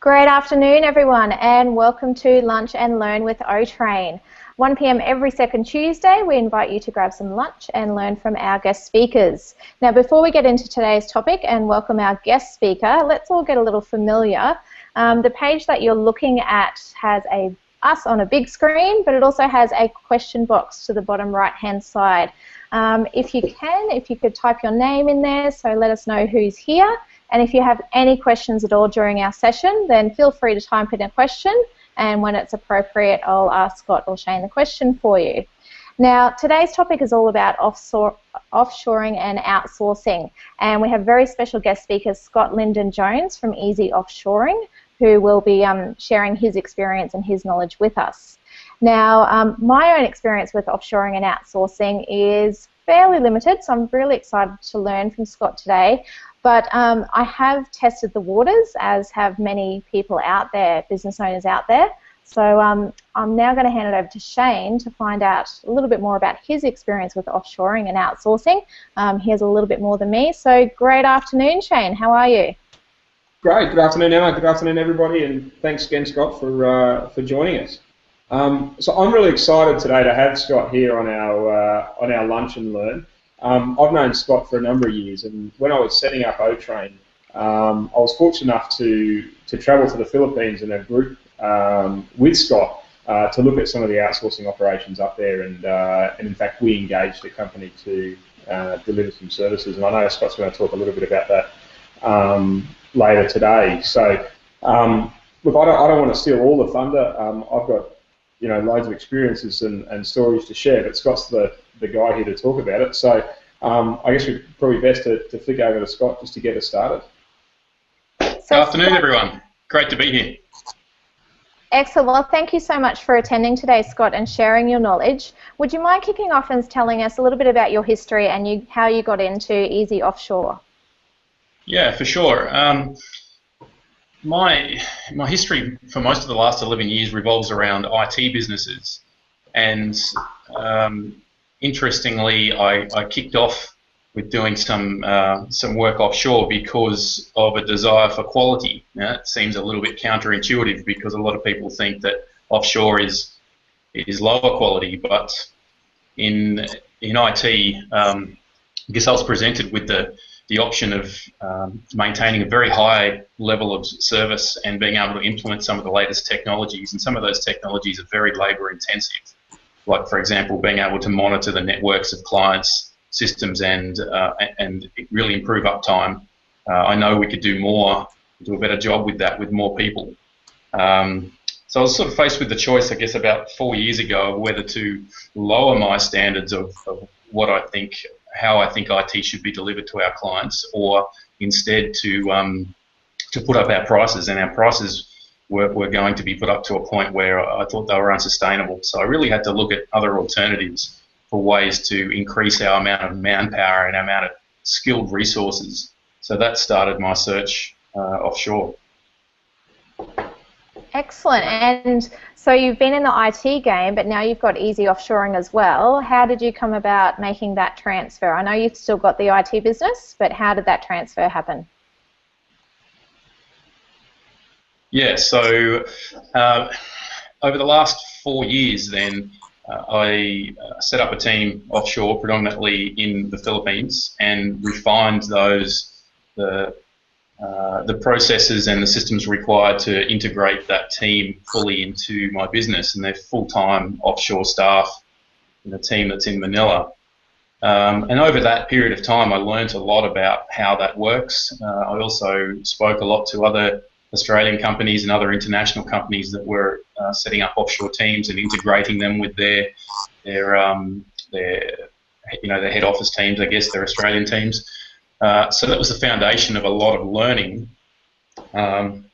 Great afternoon, everyone, and welcome to Lunch and Learn with Otrain. 1 p.m. every second Tuesday, we invite you to grab some lunch and learn from our guest speakers. Now, before we get into today's topic and welcome our guest speaker, let's all get a little familiar. The page that you're looking at has us on a big screen, but it also has a question box to the bottom right-hand side. If you could type your name in there, so let us know who's here. And if you have any questions at all during our session, then feel free to type in a question, and when it's appropriate, I'll ask Scott or Shane the question for you. Now, today's topic is all about offshoring and outsourcing, and we have very special guest speaker, Scott Linden Jones from Easy Offshoring, who will be sharing his experience and his knowledge with us. Now, my own experience with offshoring and outsourcing is fairly limited, so I'm really excited to learn from Scott today. But I have tested the waters, as have many people out there, business owners out there. So I'm now going to hand it over to Shane to find out a little bit more about his experience with offshoring and outsourcing. He has a little bit more than me. So great afternoon, Shane. How are you? Great. Good afternoon, Emma. Good afternoon, everybody. And thanks again, Scott, for joining us. So I'm really excited today to have Scott here on our Lunch and Learn. I've known Scott for a number of years, and when I was setting up Otrain, I was fortunate enough to travel to the Philippines in a group with Scott to look at some of the outsourcing operations up there, and in fact we engaged a company to deliver some services, and I know Scott's going to talk a little bit about that later today. So look, I don't want to steal all the thunder. I've got loads of experiences and stories to share, but Scott's the guy here to talk about it. So I guess we're probably best to flick over to Scott just to get us started. Good afternoon, everyone. Great to be here. Excellent. Well, thank you so much for attending today, Scott, and sharing your knowledge. Would you mind kicking off and telling us a little bit about your history and how you got into Easy Offshore? Yeah, for sure. My history for most of the last 11 years revolves around IT businesses, and interestingly, I kicked off with doing some work offshore because of a desire for quality. Now, it seems a little bit counterintuitive because a lot of people think that offshore is lower quality, but in IT, I guess I was presented with the option of maintaining a very high level of service and being able to implement some of the latest technologies, and some of those technologies are very labour intensive. Like, for example, being able to monitor the networks of clients' systems and really improve uptime. I know we could do more, do a better job with that with more people. So I was sort of faced with the choice, I guess, about 4 years ago, of whether to lower my standards of how I think IT should be delivered to our clients, or instead to put up our prices, and our prices were going to be put up to a point where I thought they were unsustainable. So I really had to look at other alternatives for ways to increase our amount of manpower and our amount of skilled resources. So that started my search offshore. Excellent. And so you've been in the IT game, but now you've got Easy Offshoring as well. How did you come about making that transfer? I know you've still got the IT business, but how did that transfer happen? Yeah, so over the last 4 years then, I set up a team offshore, predominantly in the Philippines, and refined the processes and the systems required to integrate that team fully into my business, and they're full-time offshore staff in a team that's in Manila. And over that period of time, I learned a lot about how that works. I also spoke a lot to other Australian companies and other international companies that were setting up offshore teams and integrating them with their head office teams, I guess, their Australian teams. So that was the foundation of a lot of learning. And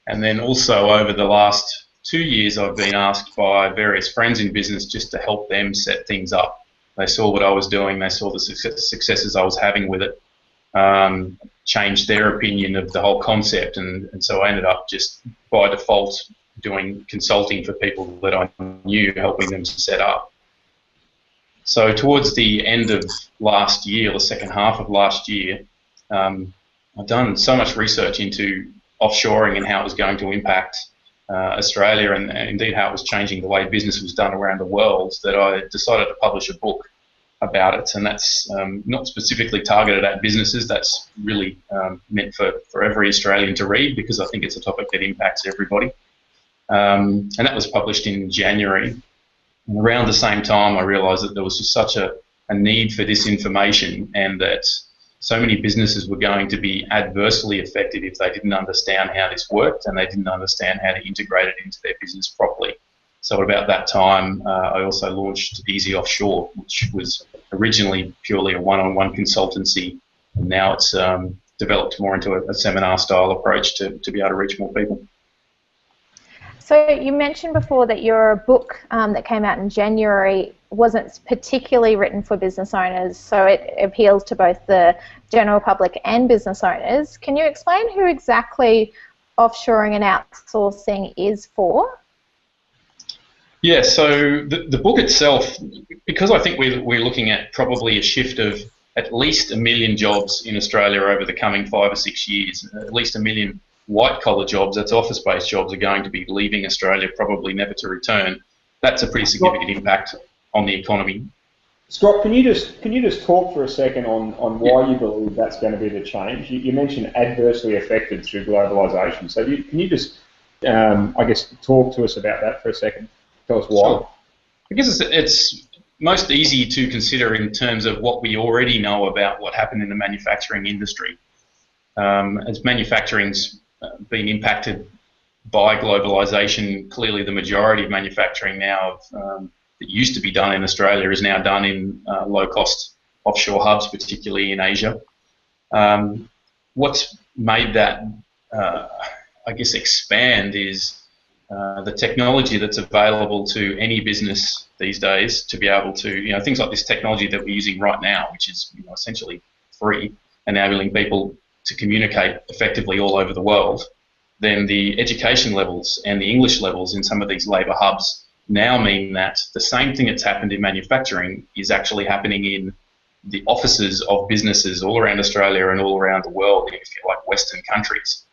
then also over the last 2 years, I've been asked by various friends in business just to help them set things up. They saw what I was doing, they saw the successes I was having with it, changed their opinion of the whole concept, and so I ended up just by default doing consulting for people that I knew, helping them set up. So towards the end of last year, the second half of last year, I've done so much research into offshoring and how it was going to impact Australia and indeed how it was changing the way business was done around the world, that I decided to publish a book about it. And that's not specifically targeted at businesses. That's really meant for every Australian to read, because I think it's a topic that impacts everybody. And that was published in January. And around the same time, I realised that there was just such a need for this information, and that so many businesses were going to be adversely affected if they didn't understand how this worked and they didn't understand how to integrate it into their business properly. So at about that time, I also launched Easy Offshore, which was originally purely a one-on-one consultancy, and now it's developed more into a seminar-style approach to be able to reach more people. So you mentioned before that your book that came out in January wasn't particularly written for business owners, so it appeals to both the general public and business owners. Can you explain who exactly offshoring and outsourcing is for? Yeah, so the book itself, because I think we're looking at probably a shift of at least 1 million jobs in Australia over the coming 5 or 6 years, at least 1 million white-collar jobs, that's office-based jobs, are going to be leaving Australia, probably never to return. That's a pretty significant impact on the economy. Scott, can you just talk for a second on why you believe that's going to be the change? You mentioned adversely affected through globalisation. So can you just, I guess, talk to us about that for a second? Tell us why. Sure. I guess it's most easy to consider in terms of what we already know about what happened in the manufacturing industry. As manufacturing's been impacted by globalisation, clearly the majority of manufacturing now that used to be done in Australia is now done in low-cost offshore hubs, particularly in Asia. What's made that, I guess, expand is the technology that's available to any business these days to be able to, things like this technology that we're using right now, which is essentially free, enabling people to communicate effectively all over the world. Then the education levels and the English levels in some of these labour hubs now mean that the same thing that's happened in manufacturing is actually happening in the offices of businesses all around Australia and all around the world, if you like, Western countries.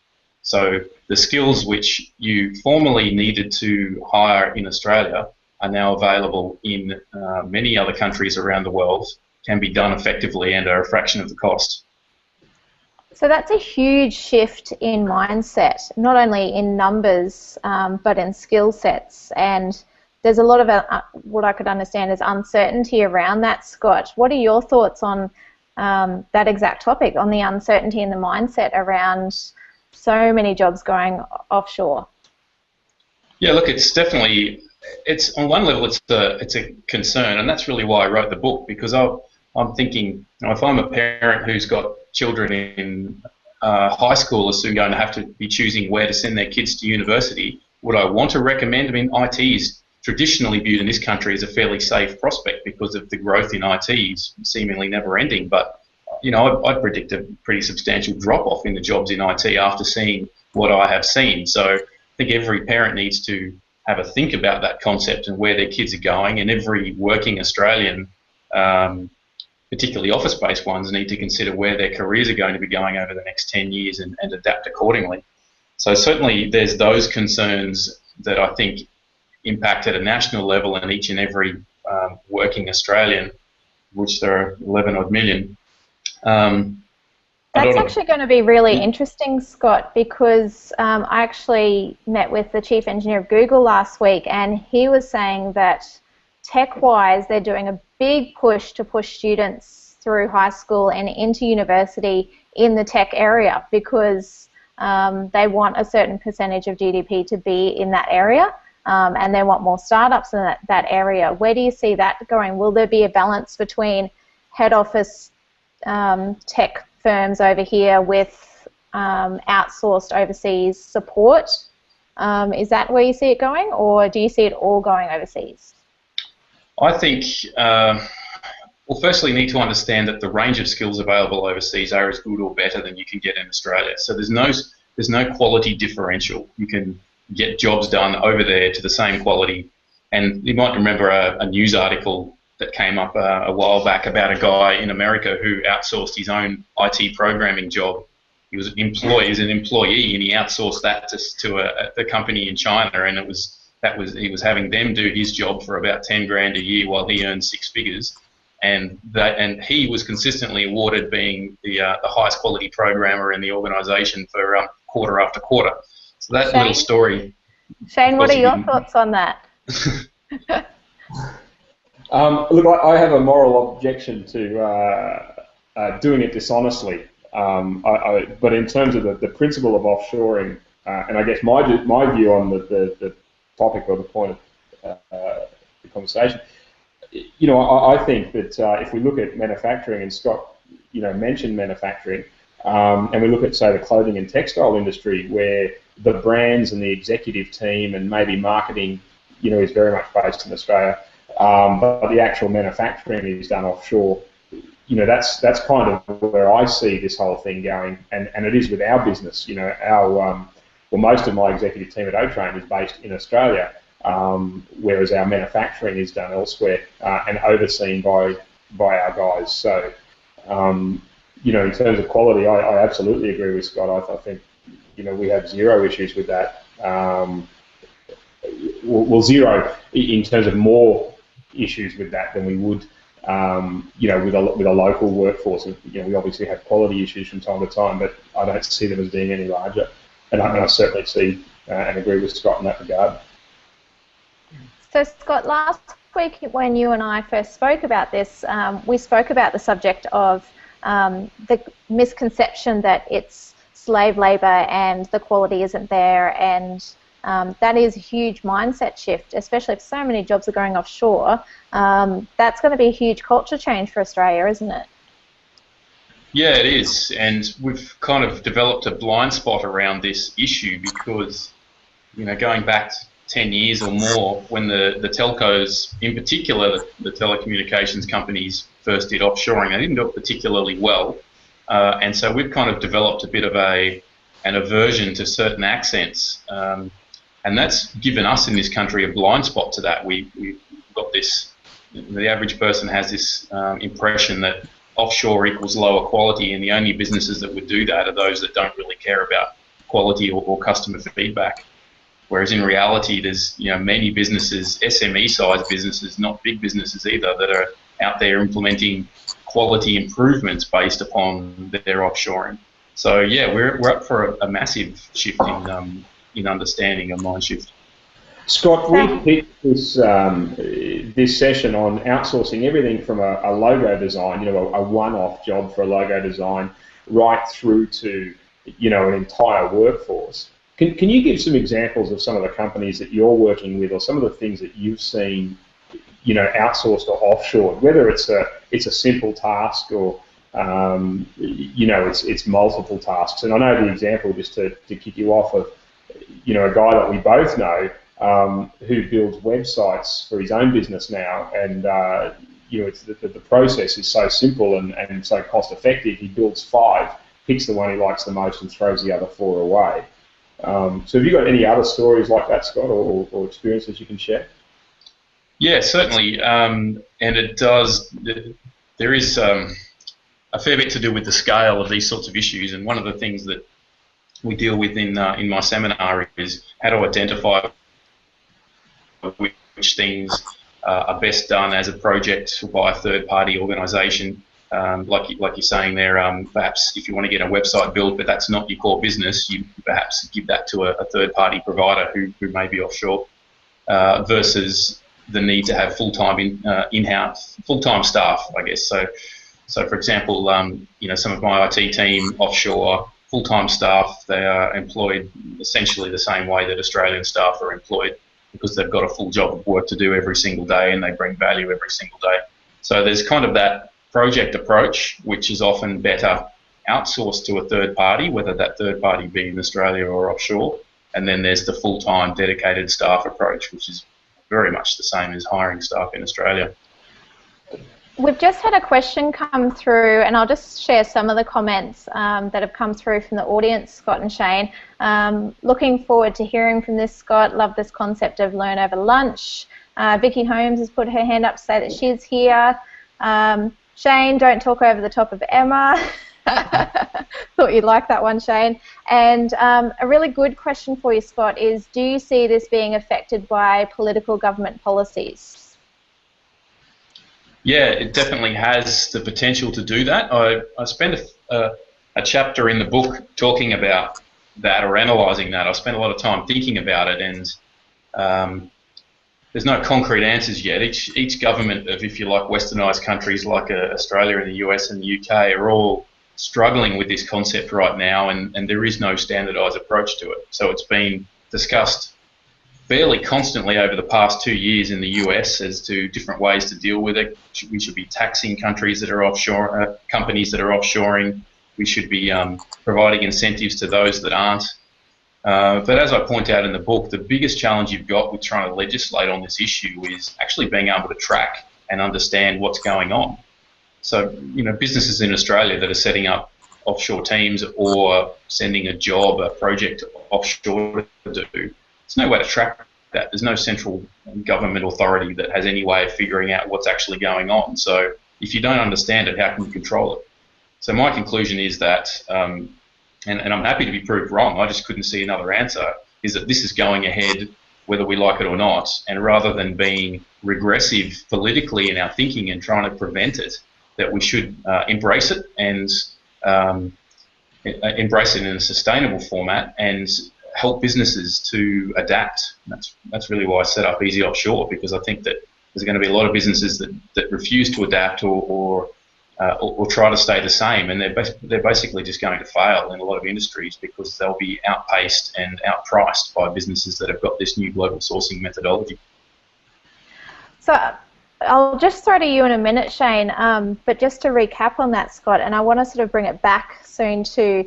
So the skills which you formerly needed to hire in Australia are now available in many other countries around the world, can be done effectively and are a fraction of the cost. So that's a huge shift in mindset, not only in numbers, but in skill sets. And there's a lot of what I could understand is uncertainty around that, Scott. What are your thoughts on that exact topic, on the uncertainty and the mindset around so many jobs going offshore? Yeah, look, it's definitely, on one level it's a concern, and that's really why I wrote the book, because I'm thinking, if I'm a parent who's got children in high school are soon going to have to be choosing where to send their kids to university, would I want to recommend? I mean, IT is traditionally viewed in this country as a fairly safe prospect because of the growth in IT is seemingly never ending, but I'd predict a pretty substantial drop-off in the jobs in IT after seeing what I have seen. So I think every parent needs to have a think about that concept and where their kids are going, and every working Australian, particularly office-based ones, need to consider where their careers are going to be going over the next 10 years and adapt accordingly. So certainly there's those concerns that I think impact at a national level in each and every working Australian, which there are 11 odd million. That's actually going to be really interesting, Scott, because I actually met with the chief engineer of Google last week, and he was saying that tech-wise they're doing a big push to push students through high school and into university in the tech area, because they want a certain percentage of GDP to be in that area, and they want more startups in that area. Where do you see that going? Will there be a balance between head office tech firms over here with outsourced overseas support? Is that where you see it going, or do you see it all going overseas? I think, well, firstly, you need to understand that the range of skills available overseas are as good or better than you can get in Australia. So there's no quality differential. You can get jobs done over there to the same quality. And you might remember a news article that came up a while back about a guy in America who outsourced his own IT programming job was an employee, and he outsourced that to the company in China, and he was having them do his job for about 10 grand a year while he earned six figures, and he was consistently awarded being the highest quality programmer in the organisation for quarter after quarter. So that Shane, little story. Shane, what are your thoughts on that? Look, I have a moral objection to doing it dishonestly. But in terms of the principle of offshoring, and I guess my view on the topic or the point of the conversation, I think that if we look at manufacturing, and Scott, mentioned manufacturing, and we look at, say, the clothing and textile industry, where the brands and the executive team and maybe marketing, is very much based in Australia, but the actual manufacturing is done offshore. That's kind of where I see this whole thing going, and it is with our business. Most of my executive team at Otrain is based in Australia, whereas our manufacturing is done elsewhere and overseen by our guys. So, in terms of quality, I absolutely agree with Scott. I think, we have zero issues with that. Well, zero in terms of more issues with that than we would, with a local workforce. We obviously have quality issues from time to time, but I don't see them as being any larger. And I certainly see and agree with Scott in that regard. So, Scott, last week when you and I first spoke about this, we spoke about the subject of the misconception that it's slave labour and the quality isn't there, and that is a huge mindset shift, especially if so many jobs are going offshore. That's going to be a huge culture change for Australia, isn't it? Yeah, it is, and we've kind of developed a blind spot around this issue because, going back 10 years or more, when the telcos, in particular the telecommunications companies, first did offshoring, they didn't do it particularly well, and so we've kind of developed a bit of an aversion to certain accents, and that's given us in this country a blind spot to that. We've got this, the average person has this impression that offshore equals lower quality, and the only businesses that would do that are those that don't really care about quality or customer feedback. Whereas in reality, there's many businesses, SME-sized businesses, not big businesses either, that are out there implementing quality improvements based upon their offshoring. So yeah, we're up for a massive shift in understanding, a mind shift. Scott, we picked this this session on outsourcing everything from a logo design, a one-off job for a logo design, right through to an entire workforce. Can you give some examples of some of the companies that you're working with, or some of the things that you've seen, outsourced or offshore? Whether it's a simple task or it's multiple tasks. And I know the example, just to kick you off, of a guy that we both know, who builds websites for his own business now, and it's the process is so simple and so cost effective. He builds 5, picks the one he likes the most, and throws the other 4 away. So have you got any other stories like that, Scott, or experiences you can share? Yeah, certainly, and it does. There is a fair bit to do with the scale of these sorts of issues, and one of the things that we deal with in my seminar is how to identify which things are best done as a project by a third-party organisation. Like you're saying there, perhaps if you want to get a website built, but that's not your core business, you perhaps give that to a third-party provider who may be offshore, versus the need to have full-time in-house full-time staff, I guess. So for example, some of my IT team offshore, full-time staff, they are employed essentially the same way that Australian staff are employed, because they've got a full job of work to do every single day, and they bring value every single day. So there's kind of that project approach, which is often better outsourced to a third party, whether that third party be in Australia or offshore. And then there's the full-time dedicated staff approach, which is very much the same as hiring staff in Australia. We've just had a question come through, and I'll just share some of the comments that have come through from the audience, Scott and Shane. Looking forward to hearing from this, Scott. Love this concept of learn over lunch. Vicky Holmes has put her hand up to say that she's here. Shane, don't talk over the top of Emma. Thought you'd like that one, Shane. And a really good question for you, Scott, is do you see this being affected by political government policies? Yeah, it definitely has the potential to do that. I spent a chapter in the book talking about that or analysing that. I spent a lot of time thinking about it, and there's no concrete answers yet. Each government of, if you like, westernised countries like Australia and the US and the UK are all struggling with this concept right now, and there is no standardised approach to it. So it's been discussed fairly constantly over the past 2 years in the US as to different ways to deal with it. We should be taxing countries that are offshore, companies that are offshoring. We should be providing incentives to those that aren't. But as I point out in the book, the biggest challenge you've got with trying to legislate on this issue is actually being able to track and understand what's going on. So, businesses in Australia that are setting up offshore teams or sending a job, a project offshore to do, there's no way to track that. There's no central government authority that has any way of figuring out what's actually going on. So if you don't understand it, how can you control it? So my conclusion is that, and I'm happy to be proved wrong, I just couldn't see another answer, is that this is going ahead whether we like it or not, and rather than being regressive politically in our thinking and trying to prevent it, that we should embrace it and embrace it in a sustainable format and help businesses to adapt. That's really why I set up Easy Offshore, because I think that there's going to be a lot of businesses that refuse to adapt or try to stay the same, and they're basically just going to fail in a lot of industries because they'll be outpaced and outpriced by businesses that have got this new global sourcing methodology. So I'll just throw to you in a minute, Shane, but just to recap on that, Scott, and I want to sort of bring it back soon to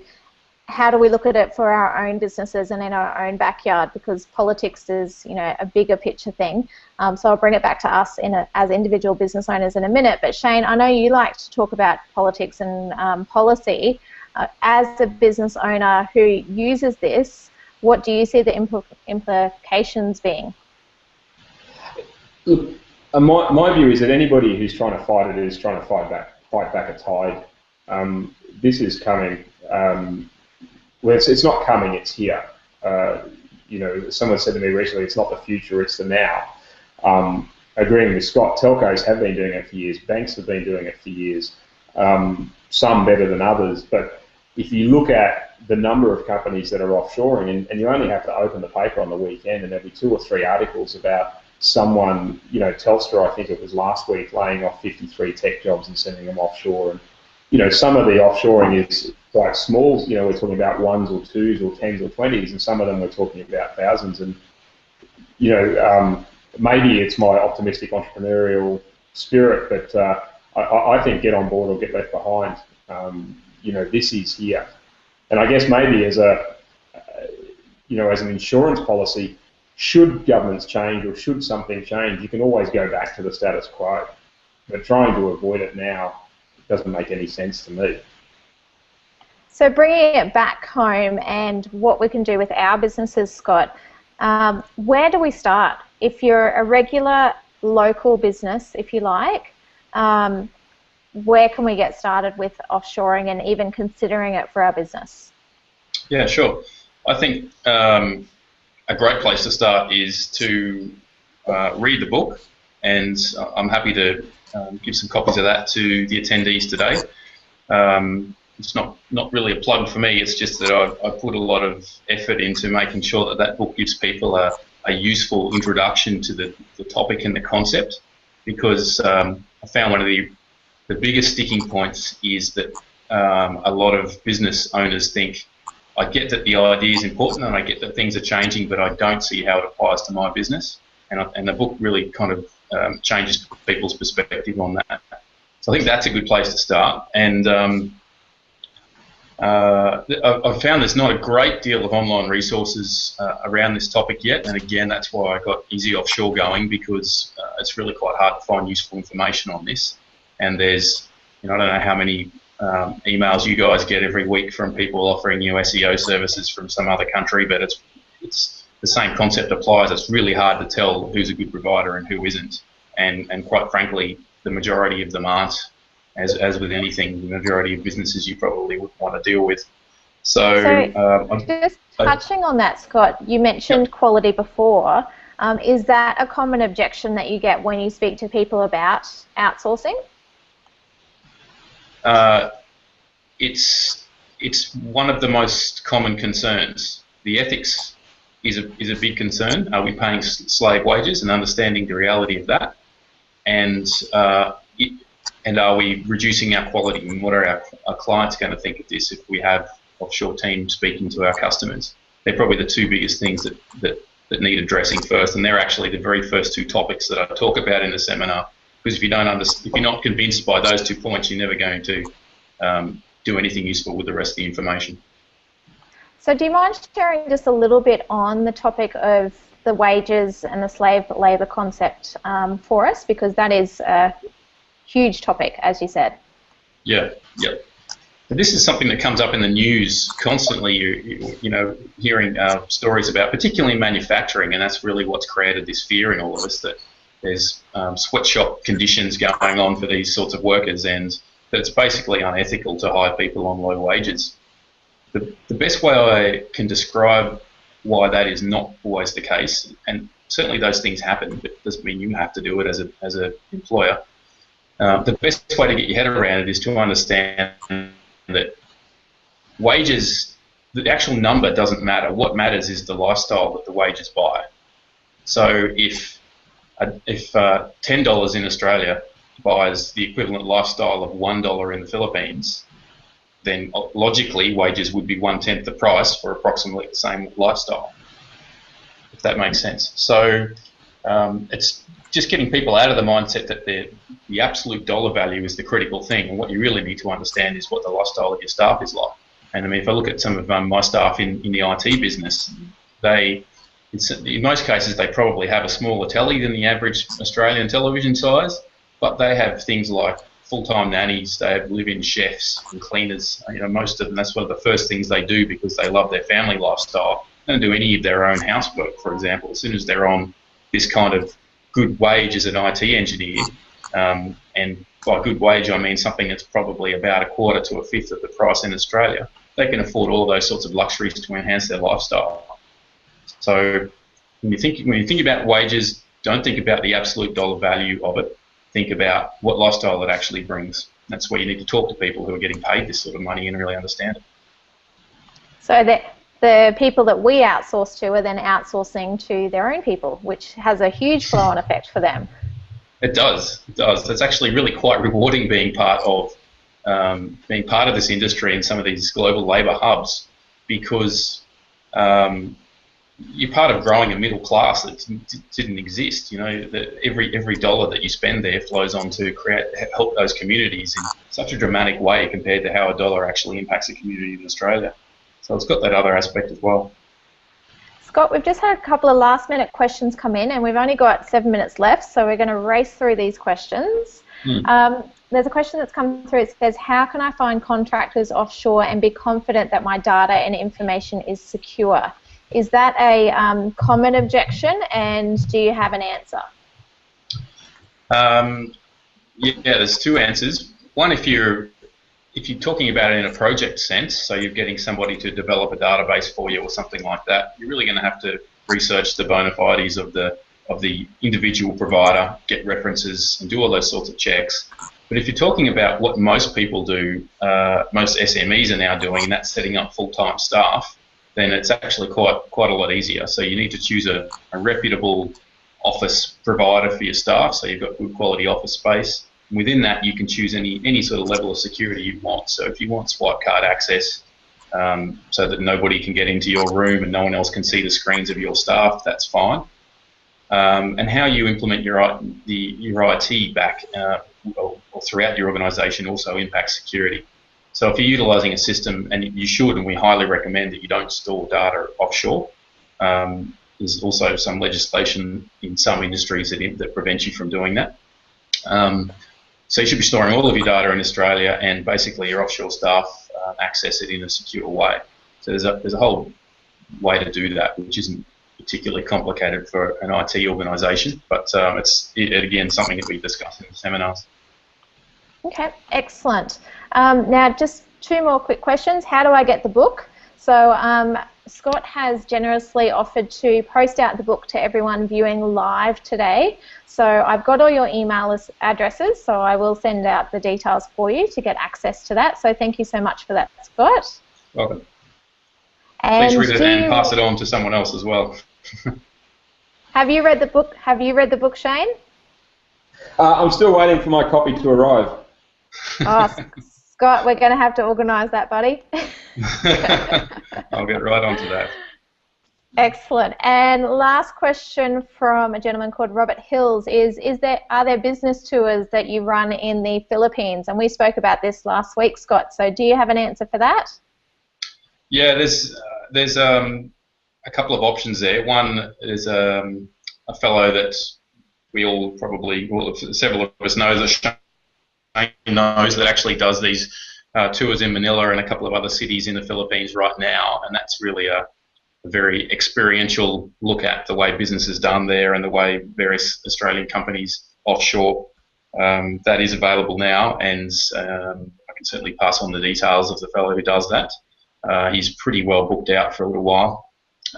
how do we look at it for our own businesses and in our own backyard, because politics is, a bigger picture thing. So I'll bring it back to us as individual business owners in a minute. But Shane, I know you like to talk about politics and policy. As a business owner who uses this, what do you see the implications being? Look, my view is that anybody who's trying to fight it is trying to fight back a tide. This is coming. Well, it's not coming, it's here. Someone said to me recently, it's not the future, it's the now. Agreeing with Scott, telcos have been doing it for years, banks have been doing it for years, some better than others, but if you look at the number of companies that are offshoring, and you only have to open the paper on the weekend and there'll be 2 or 3 articles about someone, Telstra, I think it was last week, laying off 53 tech jobs and sending them offshore. And some of the offshoring is like small, we're talking about 1s or 2s or 10s or 20s, and some of them we're talking about thousands. And, maybe it's my optimistic entrepreneurial spirit, but I think get on board or get left behind. This is here. And I guess maybe as as an insurance policy, should governments change or should something change, you can always go back to the status quo. But trying to avoid it now doesn't make any sense to me. So bringing it back home and what we can do with our businesses, Scott, where do we start? If you're a regular local business, if you like, where can we get started with offshoring and even considering it for our business? Yeah, sure. I think a great place to start is to read the book, and I'm happy to give some copies of that to the attendees today. It's not really a plug for me, it's just that I put a lot of effort into making sure that book gives people a useful introduction to the topic and the concept, because I found one of the biggest sticking points is that a lot of business owners think, I get that the idea is important and I get that things are changing, but I don't see how it applies to my business. And the book really kind of changes people's perspective on that. So I think that's a good place to start. And I've found there's not a great deal of online resources around this topic yet, and again that's why I got Easy Offshore going, because it's really quite hard to find useful information on this. And there's, I don't know how many emails you guys get every week from people offering you SEO services from some other country, but it's the same concept applies. It's really hard to tell who's a good provider and who isn't, and quite frankly the majority of them aren't as with anything, the majority of businesses you probably would want to deal with. So, just touching on that, Scott, you mentioned quality before. Is that a common objection that you get when you speak to people about outsourcing? It's one of the most common concerns. The ethics is a big concern. Are we paying slave wages, and understanding the reality of that? And are we reducing our quality? And what are our clients going to think of this if we have offshore teams speaking to our customers? They're probably the two biggest things that need addressing first, and they're actually the very first two topics that I talk about in the seminar. Because if you're not convinced by those 2 points, you're never going to do anything useful with the rest of the information. So do you mind sharing just a little bit on the topic of the wages and the slave labour concept for us? Because that is a huge topic, as you said. Yeah. This is something that comes up in the news constantly. You know, hearing stories about, particularly in manufacturing, and that's really what's created this fear in all of us, that there's sweatshop conditions going on for these sorts of workers, and that it's basically unethical to hire people on low wages. The best way I can describe why that is not always the case, and certainly those things happen, but it doesn't mean you have to do it as an employer. The best way to get your head around it is to understand that wages, the actual number doesn't matter. What matters is the lifestyle that the wages buy. So if $10 in Australia buys the equivalent lifestyle of $1 in the Philippines, then logically wages would be 1/10 the price for approximately the same lifestyle, if that makes sense. So it's just getting people out of the mindset that the absolute dollar value is the critical thing, and what you really need to understand is what the lifestyle of your staff is like. And I mean, if I look at some of my staff in the IT business, in most cases they probably have a smaller telly than the average Australian television size, but they have things like full-time nannies, they have live-in chefs and cleaners. You know, most of them, that's one of the first things they do because they love their family lifestyle. They don't do any of their own housework, for example. As soon as they're on this kind of good wage as an IT engineer, and by good wage I mean something that's probably about 1/4 to 1/5 of the price in Australia, they can afford all those sorts of luxuries to enhance their lifestyle. So when you think about wages, don't think about the absolute dollar value of it. Think about what lifestyle it actually brings. That's where you need to talk to people who are getting paid this sort of money and really understand it. So the people that we outsource to are then outsourcing to their own people, which has a huge flow-on effect for them. It does. It's actually really quite rewarding being part of this industry in some of these global labour hubs, because you're part of growing a middle class that didn't exist. You know, that every dollar that you spend there flows on to help those communities in such a dramatic way compared to how a dollar actually impacts a community in Australia. So it's got that other aspect as well. Scott, we've just had a couple of last-minute questions come in, and we've only got 7 minutes left, so we're going to race through these questions. There's a question that's come through. It says, how can I find contractors offshore and be confident that my data and information is secure? Is that a common objection, and do you have an answer? Yeah, there's two answers. One, if you're talking about it in a project sense, so you're getting somebody to develop a database for you or something like that, you're really going to have to research the bona fides of the individual provider, get references, and do all those sorts of checks. But if you're talking about what most people do, most SMEs are now doing, and that's setting up full-time staff, then it's actually quite a lot easier. So you need to choose a reputable office provider for your staff, so you've got good quality office space. Within that, you can choose any sort of level of security you want. So if you want swipe card access, so that nobody can get into your room and no one else can see the screens of your staff, that's fine. And how you implement your IT back or throughout your organisation also impacts security. So if you're utilising a system, and you should, and we highly recommend that you don't store data offshore. There's also some legislation in some industries that prevents you from doing that. So you should be storing all of your data in Australia, and basically your offshore staff access it in a secure way. So there's a whole way to do that, which isn't particularly complicated for an IT organisation, but it's again something that we discuss in the seminars. Okay, excellent. Now, just two more quick questions. How do I get the book? So Scott has generously offered to post out the book to everyone viewing live today. So I've got all your email addresses, so I will send out the details for you to get access to that. So thank you so much for that, Scott. Welcome. And please read it and pass it on to someone else as well. Have you read the book? Have you read the book, Shane? I'm still waiting for my copy to arrive. Oh, Scott, we're going to have to organise that, buddy. I'll get right onto that. Excellent. And last question from a gentleman called Robert Hills are there business tours that you run in the Philippines? And we spoke about this last week, Scott. So do you have an answer for that? Yeah, there's a couple of options there. One is a fellow that we all probably, well, several of us know, that Shane knows, that actually does these tours in Manila and a couple of other cities in the Philippines right now, and that's really a very experiential look at the way business is done there and the way various Australian companies offshore. That is available now, and I can certainly pass on the details of the fellow who does that. He's pretty well booked out for a little while.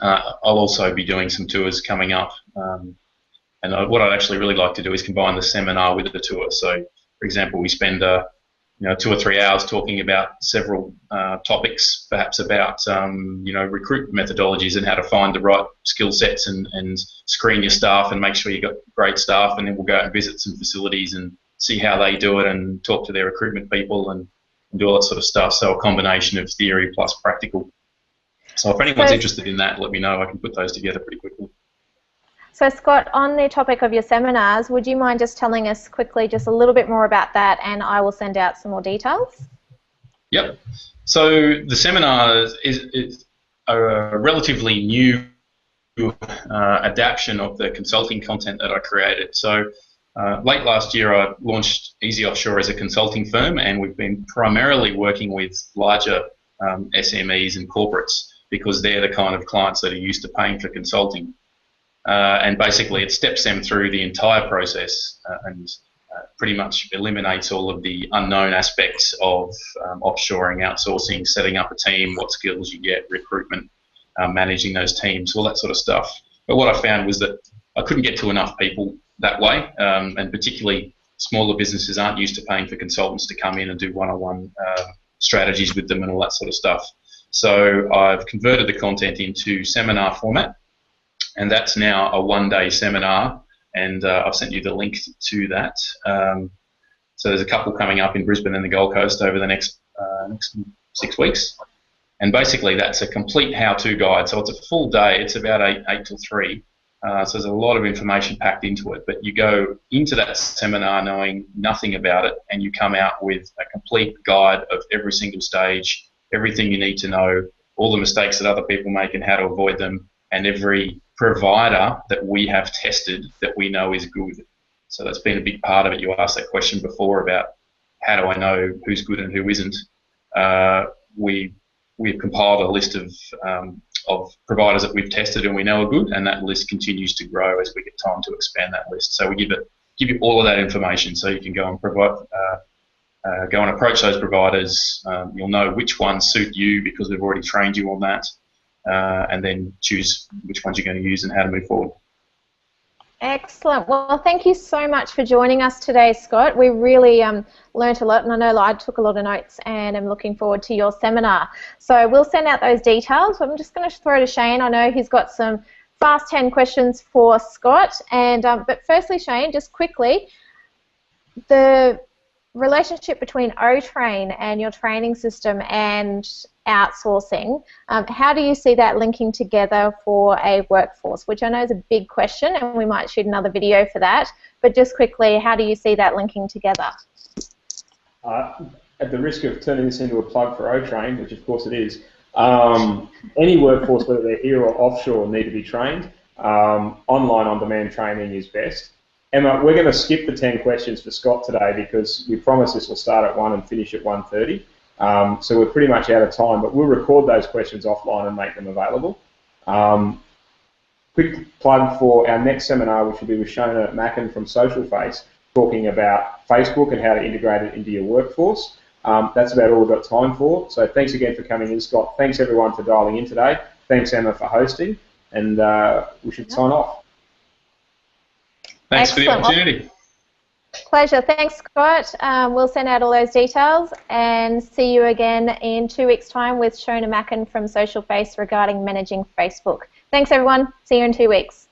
I'll also be doing some tours coming up, and what I'd actually really like to do is combine the seminar with the tour. So, for example, we spend 2 or 3 hours talking about several topics, perhaps about recruitment methodologies and how to find the right skill sets and screen your staff and make sure you've got great staff, and then we'll go out and visit some facilities and see how they do it and talk to their recruitment people and do all that sort of stuff. So a combination of theory plus practical. So if anyone's interested in that, let me know. I can put those together pretty quickly. So Scott, on the topic of your seminars, would you mind just telling us quickly just a little bit more about that, and I will send out some more details? Yep. So the seminar is a relatively new adaptation of the consulting content that I created. So late last year I launched Easy Offshore as a consulting firm, and we've been primarily working with larger SMEs and corporates because they're the kind of clients that are used to paying for consulting. And basically it steps them through the entire process and pretty much eliminates all of the unknown aspects of offshoring, outsourcing, setting up a team, what skills you get, recruitment, managing those teams, all that sort of stuff. But what I found was that I couldn't get to enough people that way, and particularly smaller businesses aren't used to paying for consultants to come in and do one-on-one strategies with them and all that sort of stuff. So I've converted the content into seminar format, and that's now a one-day seminar, and I've sent you the link to that. So there's a couple coming up in Brisbane and the Gold Coast over the next 6 weeks, and basically that's a complete how-to guide. So it's a full day. It's about 8 till 3. So there's a lot of information packed into it, but you go into that seminar knowing nothing about it, and you come out with a complete guide of every single stage, everything you need to know, all the mistakes that other people make and how to avoid them, and every provider that we have tested that we know is good. So that's been a big part of it. You asked that question before about how do I know who's good and who isn't. We've compiled a list of providers that we've tested and we know are good, and that list continues to grow as we get time to expand that list. So we give you all of that information, so you can go and go and approach those providers. You'll know which ones suit you because we've already trained you on that, and then choose which ones you're going to use and how to move forward. Excellent. Well, thank you so much for joining us today, Scott. We really learnt a lot, and I know I took a lot of notes, and I'm looking forward to your seminar. So we'll send out those details. I'm just going to throw to Shane. I know he's got some fast 10 questions for Scott. And but firstly, Shane, just quickly, the relationship between Otrain and your training system and outsourcing, how do you see that linking together for a workforce, which I know is a big question, and we might shoot another video for that, but just quickly, how do you see that linking together? At the risk of turning this into a plug for Otrain, which of course it is, any workforce, whether they're here or offshore, need to be trained. Online on-demand training is best. Emma, we're going to skip the 10 questions for Scott today because we promise this will start at 1 and finish at 1:30. So we're pretty much out of time, but we'll record those questions offline and make them available. Quick plug for our next seminar, which will be with Shona Mackin from Social Face. talking about Facebook and how to integrate it into your workforce. That's about all we've got time for. So thanks again for coming in, Scott. Thanks everyone for dialing in today. Thanks, Emma, for hosting, and we should sign off. Thanks for the opportunity. Pleasure. Thanks, Scott. We'll send out all those details and see you again in 2 weeks' time with Shona Mackin from Social Face regarding managing Facebook. Thanks, everyone. See you in 2 weeks.